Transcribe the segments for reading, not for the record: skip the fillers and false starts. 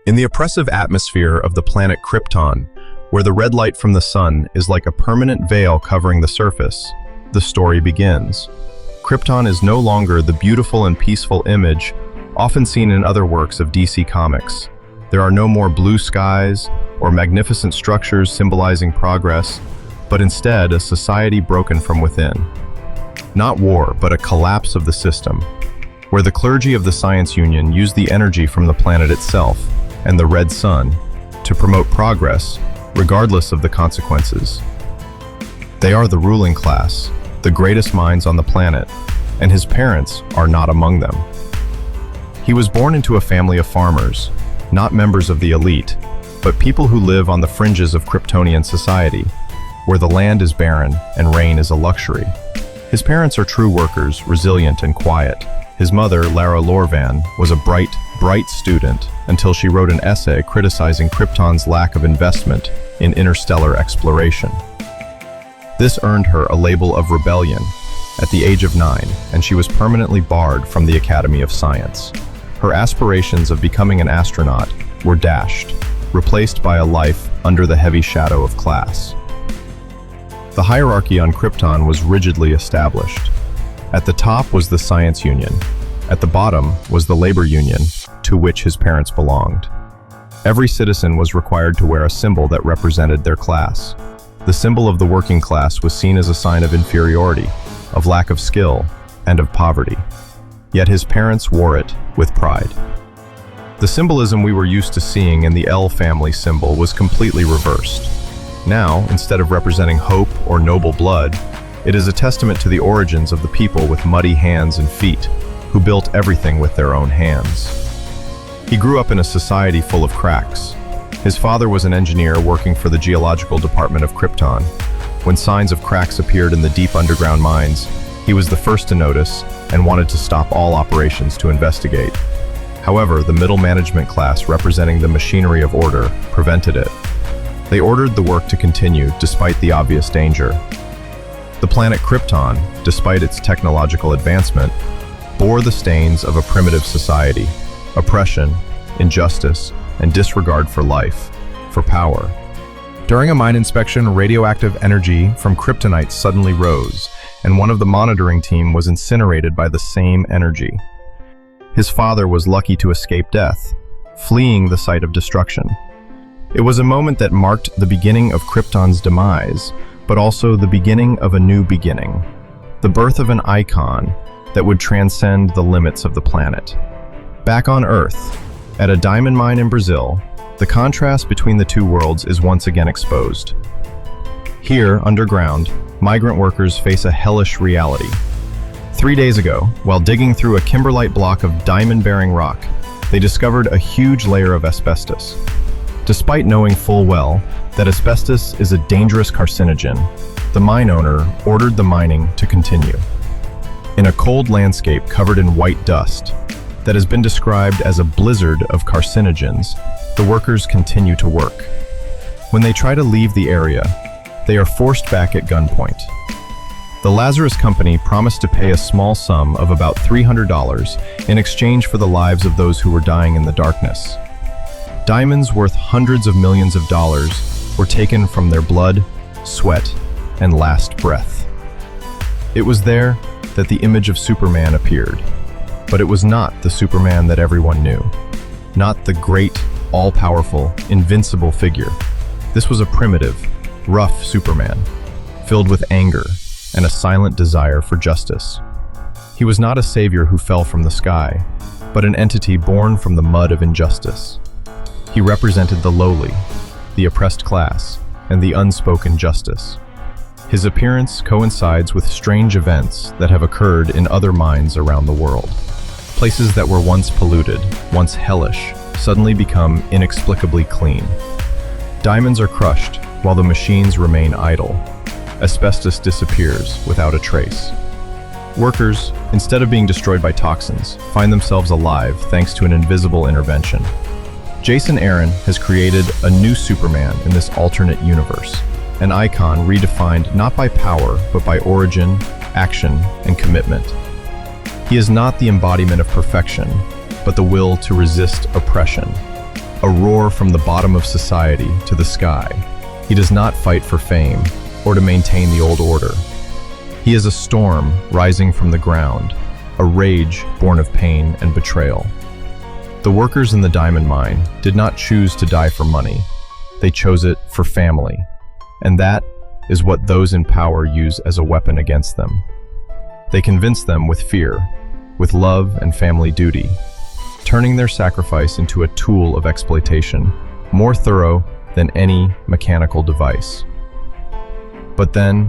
In the oppressive atmosphere of the planet Krypton, where the red light from the sun is like a permanent veil covering the surface, the story begins. Krypton is no longer the beautiful and peaceful image often seen in other works of DC Comics. There are no more blue skies or magnificent structures symbolizing progress, but instead a society broken from within. Not war, but a collapse of the system, where the clergy of the Science Union use the energy from the planet itself and the red sun to promote progress, regardless of the consequences. They are the ruling class, the greatest minds on the planet, and his parents are not among them. He was born into a family of farmers, not members of the elite, but people who live on the fringes of Kryptonian society, where the land is barren and rain is a luxury. His parents are true workers, resilient and quiet. His mother, Lara Lorvan, was a bright student until she wrote an essay criticizing Krypton's lack of investment in interstellar exploration. This earned her a label of rebellion at the age of 9, and she was permanently barred from the Academy of Science. Her aspirations of becoming an astronaut were dashed, replaced by a life under the heavy shadow of class. The hierarchy on Krypton was rigidly established. At the top was the Science Union. At the bottom was the Labor Union, to which his parents belonged. Every citizen was required to wear a symbol that represented their class. The symbol of the working class was seen as a sign of inferiority, of lack of skill, and of poverty. Yet his parents wore it with pride. The symbolism we were used to seeing in the L family symbol was completely reversed. Now, instead of representing hope or noble blood, it is a testament to the origins of the people with muddy hands and feet, who built everything with their own hands. He grew up in a society full of cracks. His father was an engineer working for the geological department of Krypton. When signs of cracks appeared in the deep underground mines, he was the first to notice and wanted to stop all operations to investigate. However, the middle management class representing the machinery of order prevented it. They ordered the work to continue despite the obvious danger. The planet Krypton, despite its technological advancement, bore the stains of a primitive society: oppression, injustice, and disregard for life, for power. During a mine inspection, radioactive energy from kryptonite suddenly rose, and one of the monitoring team was incinerated by the same energy. His father was lucky to escape death, fleeing the site of destruction. It was a moment that marked the beginning of Krypton's demise, but also the beginning of a new beginning, the birth of an icon that would transcend the limits of the planet. Back on Earth, at a diamond mine in Brazil, the contrast between the two worlds is once again exposed. Here, underground, migrant workers face a hellish reality. 3 days ago, while digging through a kimberlite block of diamond-bearing rock, they discovered a huge layer of asbestos. Despite knowing full well that asbestos is a dangerous carcinogen, the mine owner ordered the mining to continue. In a cold landscape covered in white dust that has been described as a blizzard of carcinogens, the workers continue to work. When they try to leave the area, they are forced back at gunpoint. The Lazarus Company promised to pay a small sum of about $300 in exchange for the lives of those who were dying in the darkness. Diamonds worth hundreds of millions of dollars were taken from their blood, sweat, and last breath. It was there that the image of Superman appeared, but it was not the Superman that everyone knew. Not the great, all-powerful, invincible figure. This was a primitive, rough Superman, filled with anger and a silent desire for justice. He was not a savior who fell from the sky, but an entity born from the mud of injustice. He represented the lowly, the oppressed class, and the unspoken justice. His appearance coincides with strange events that have occurred in other mines around the world. Places that were once polluted, once hellish, suddenly become inexplicably clean. Diamonds are crushed while the machines remain idle. Asbestos disappears without a trace. Workers, instead of being destroyed by toxins, find themselves alive thanks to an invisible intervention. Jason Aaron has created a new Superman in this alternate universe, an icon redefined not by power, but by origin, action, and commitment. He is not the embodiment of perfection, but the will to resist oppression. a roar from the bottom of society to the sky. He does not fight for fame or to maintain the old order. He is a storm rising from the ground, a rage born of pain and betrayal. The workers in the diamond mine did not choose to die for money. They chose it for family. And that is what those in power use as a weapon against them. They convince them with fear, with love and family duty, turning their sacrifice into a tool of exploitation, more thorough than any mechanical device. But then,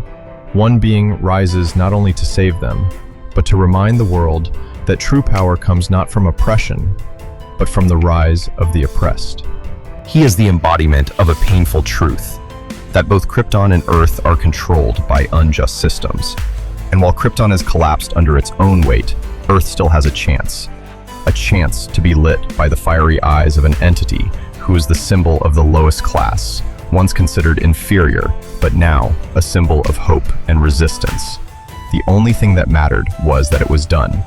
one being rises not only to save them, but to remind the world that true power comes not from oppression, but from the rise of the oppressed. He is the embodiment of a painful truth, that both Krypton and Earth are controlled by unjust systems. And while Krypton has collapsed under its own weight, Earth still has a chance to be lit by the fiery eyes of an entity who is the symbol of the lowest class, once considered inferior, but now a symbol of hope and resistance. The only thing that mattered was that it was done.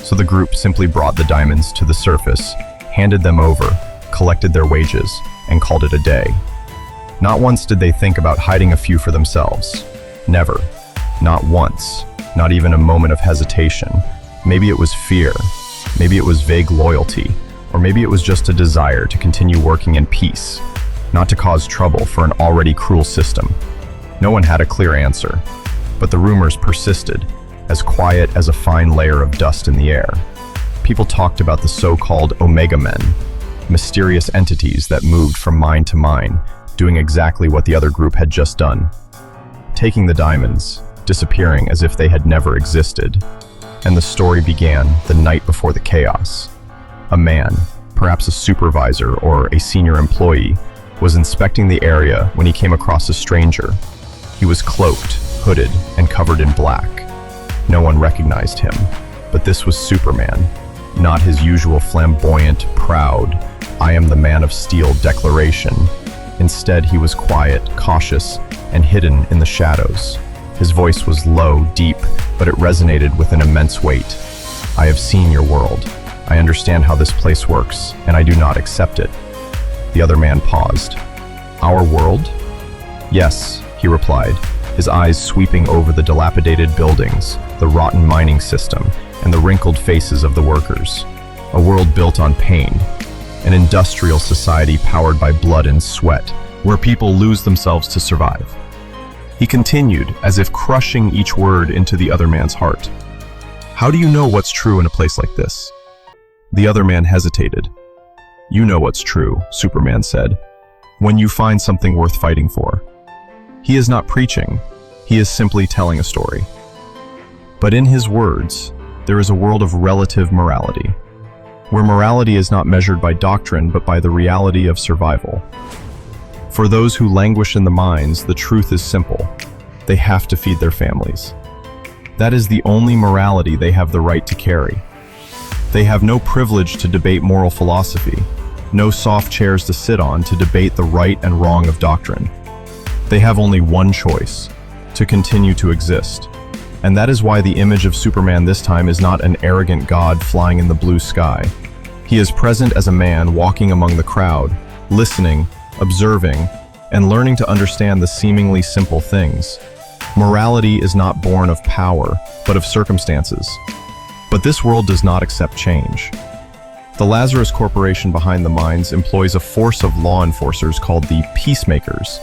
So the group simply brought the diamonds to the surface, handed them over, collected their wages, and called it a day. Not once did they think about hiding a few for themselves. Never. Not once. Not even a moment of hesitation. Maybe it was fear. Maybe it was vague loyalty. Or maybe it was just a desire to continue working in peace, not to cause trouble for an already cruel system. No one had a clear answer, but the rumors persisted, as quiet as a fine layer of dust in the air. People talked about the so-called Omega Men, mysterious entities that moved from mine to mine, doing exactly what the other group had just done. Taking the diamonds, disappearing as if they had never existed. And the story began the night before the chaos. A man, perhaps a supervisor or a senior employee, was inspecting the area when he came across a stranger. He was cloaked, hooded, and covered in black. No one recognized him, but this was Superman, not his usual flamboyant, proud, "I am the man of steel" declaration. Instead, he was quiet, cautious, and hidden in the shadows. His voice was low, deep, but it resonated with an immense weight. "I have seen your world. I understand how this place works, and I do not accept it." The other man paused. "Our world?" "Yes," he replied, his eyes sweeping over the dilapidated buildings, the rotten mining system, and the wrinkled faces of the workers. A world built on pain. An industrial society powered by blood and sweat, where people lose themselves to survive. He continued, as if crushing each word into the other man's heart. "How do you know what's true in a place like this?" The other man hesitated. "You know what's true," Superman said, "when you find something worth fighting for." He is not preaching, he is simply telling a story. But in his words, there is a world of relative morality, where morality is not measured by doctrine but by the reality of survival. For those who languish in the mines, the truth is simple. They have to feed their families. That is the only morality they have the right to carry. They have no privilege to debate moral philosophy, no soft chairs to sit on to debate the right and wrong of doctrine. They have only one choice: to continue to exist. And that is why the image of Superman this time is not an arrogant god flying in the blue sky. He is present as a man walking among the crowd, listening, observing, and learning to understand the seemingly simple things. Morality is not born of power, but of circumstances. But this world does not accept change. The Lazarus Corporation behind the mines employs a force of law enforcers called the Peacemakers,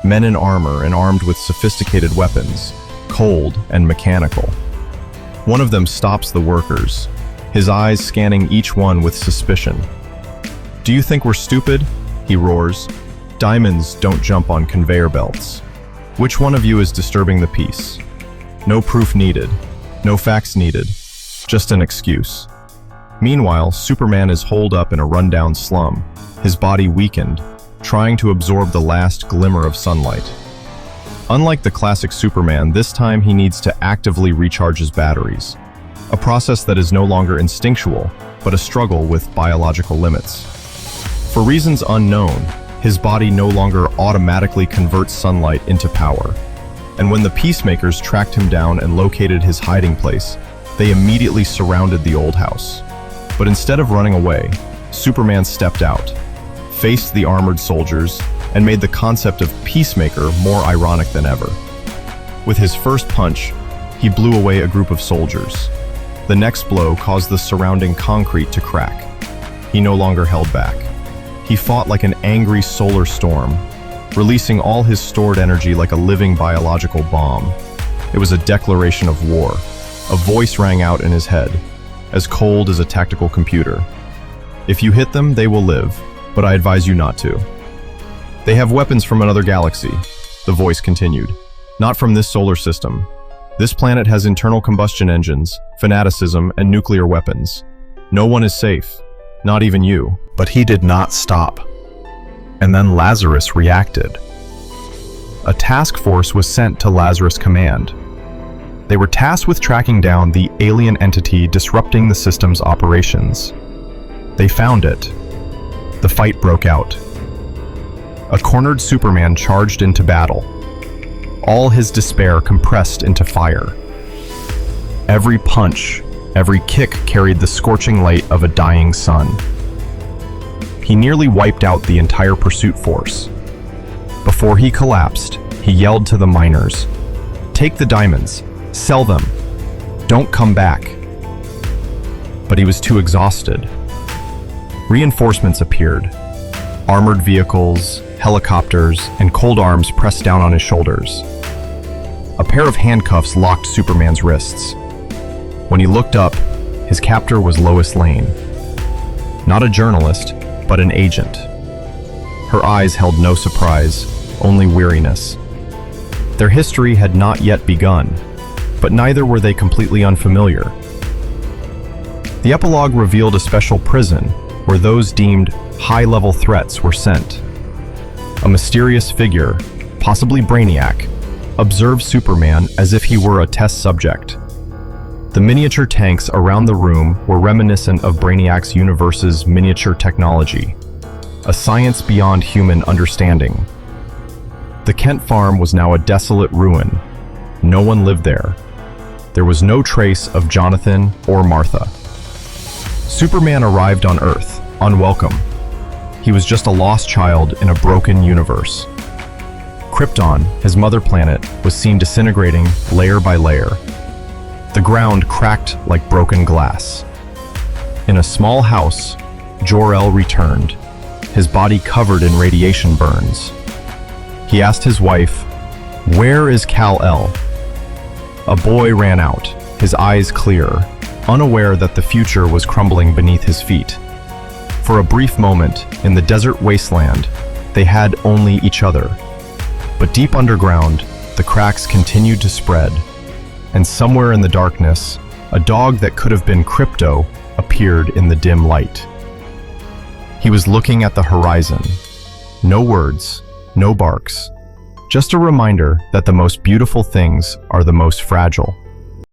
men in armor and armed with sophisticated weapons, cold and mechanical. One of them stops the workers, his eyes scanning each one with suspicion. "Do you think we're stupid?" he roars. "Diamonds don't jump on conveyor belts. Which one of you is disturbing the peace? No proof needed, no facts needed, just an excuse." Meanwhile, Superman is holed up in a rundown slum, his body weakened, trying to absorb the last glimmer of sunlight. Unlike the classic Superman, this time he needs to actively recharge his batteries, a process that is no longer instinctual, but a struggle with biological limits. For reasons unknown, his body no longer automatically converts sunlight into power. And when the Peacemakers tracked him down and located his hiding place, they immediately surrounded the old house. But instead of running away, Superman stepped out. faced the armored soldiers, and made the concept of Peacemaker more ironic than ever. With his first punch, he blew away a group of soldiers. The next blow caused the surrounding concrete to crack. He no longer held back. He fought like an angry solar storm, releasing all his stored energy like a living biological bomb. It was a declaration of war. A voice rang out in his head, as cold as a tactical computer. If you hit them, they will live, but I advise you not to. They have weapons from another galaxy, the voice continued. Not from this solar system. This planet has internal combustion engines, fanaticism, and nuclear weapons. No one is safe, not even you. But he did not stop. And then Lazarus reacted. A task force was sent to Lazarus' command. They were tasked with tracking down the alien entity disrupting the system's operations. They found it. The fight broke out. A cornered Superman charged into battle. All his despair compressed into fire. Every punch, every kick carried the scorching light of a dying sun. He nearly wiped out the entire pursuit force. Before he collapsed, he yelled to the miners, "Take the diamonds, sell them, don't come back." But he was too exhausted. Reinforcements appeared. Armored vehicles, helicopters, and cold arms pressed down on his shoulders. A pair of handcuffs locked Superman's wrists. When he looked up, his captor was Lois Lane. Not a journalist, but an agent. Her eyes held no surprise, only weariness. Their history had not yet begun, but neither were they completely unfamiliar. The epilogue revealed a special prison where those deemed high-level threats were sent. A mysterious figure, possibly Brainiac, observed Superman as if he were a test subject. The miniature tanks around the room were reminiscent of Brainiac's universe's miniature technology, a science beyond human understanding. The Kent farm was now a desolate ruin. No one lived there. There was no trace of Jonathan or Martha. Superman arrived on Earth, unwelcome. He was just a lost child in a broken universe. Krypton, his mother planet, was seen disintegrating layer by layer. The ground cracked like broken glass. In a small house, Jor-El returned, his body covered in radiation burns. He asked his wife, "Where is Kal-El?" A boy ran out, his eyes clear, unaware that the future was crumbling beneath his feet. For a brief moment, in the desert wasteland, they had only each other. But deep underground, the cracks continued to spread, and somewhere in the darkness, a dog that could have been Krypto appeared in the dim light. He was looking at the horizon. No words, no barks, just a reminder that the most beautiful things are the most fragile.